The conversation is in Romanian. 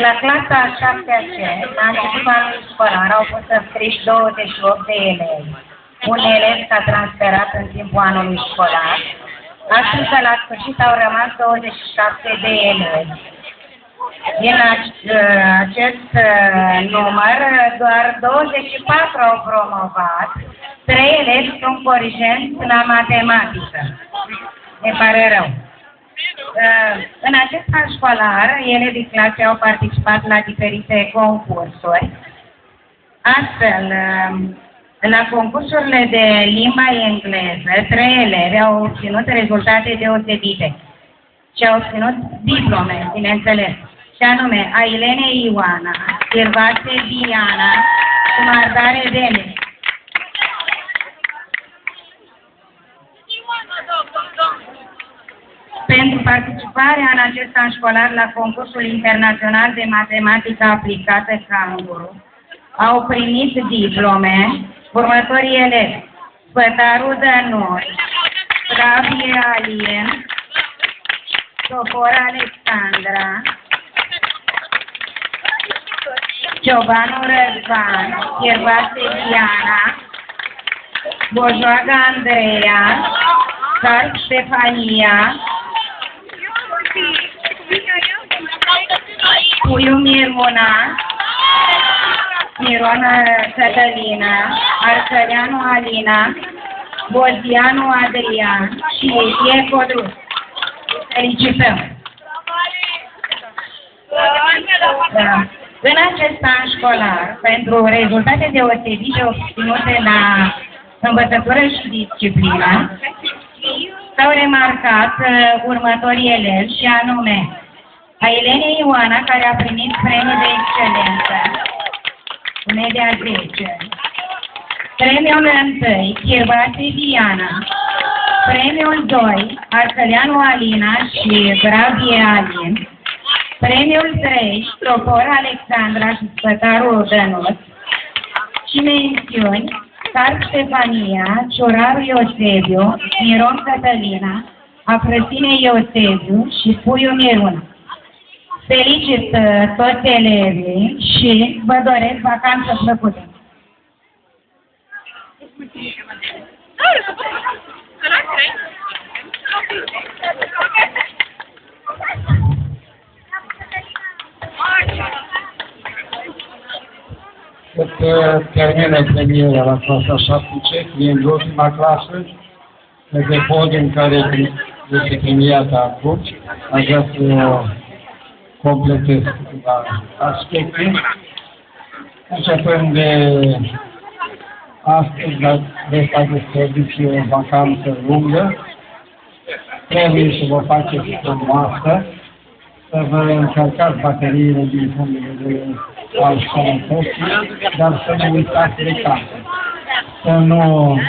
La clasa a 7-a C, la începutul anului școlar, au fost înscriși 28 de elevi. Un elev s-a transferat în timpul anului școlar, astfel că la sfârșit au rămas 27 de elevi. Din acest număr, doar 24 au promovat, 3 elevi sunt corigenți la matematică. Ne pare rău. În acest an școlar, elevii clasei au participat la diferite concursuri. Astfel, la concursurile de limba engleză, 3 elevi au obținut rezultate deosebite și au obținut diplome, bineînțeles, și anume Ailene Ioana, Irvase Diana și Mardare Denis. Pentru participarea în acest an școlar la concursul internațional de matematică aplicată Canguru, au primit diplome următorii elevi: Spătaru Dănuț, Flavie Alin, Topor Alexandra, Ciobanu Răzvan, Iervase Diana, Bojoaga Andreea, Carp Stefania, Puiu Miruna, Mirona Cătălina, Arcăleanu Alina, Bozianu Adrian și Elie Codruț. Felicităm! În acest an școlar, pentru rezultate deosebite obținute la învățătură și disciplină, s-au remarcat următorii elevi, și anume Ailene Ioana, care a primit premiul de excelență, media 10, premiul 1, Chirvase Diana, premiul 2, Arcăleanu Alina și Bravie Alin, premiul 3, Topor Alexandra și Spătaru Dănuț și mențiuni Carp Stefania, Cioraru Iosebiu, Miron Cătălina, Afrăsine Iosebiu și Puiu Miruna. Felicit toți elevii și vă doresc vacanță plăcută! Că termină premierea la clasa 7C, fiind ultima clasă, de podium care este premiată acum, aș vrea să completez câteva aspecte. Începând de astăzi, de serviciu o vacanță lungă, trebuie să vă faceți frumoasă, să vă încărcați bateriile din punct de vedere al sănătății, dar să nu uitați de casă. Să nu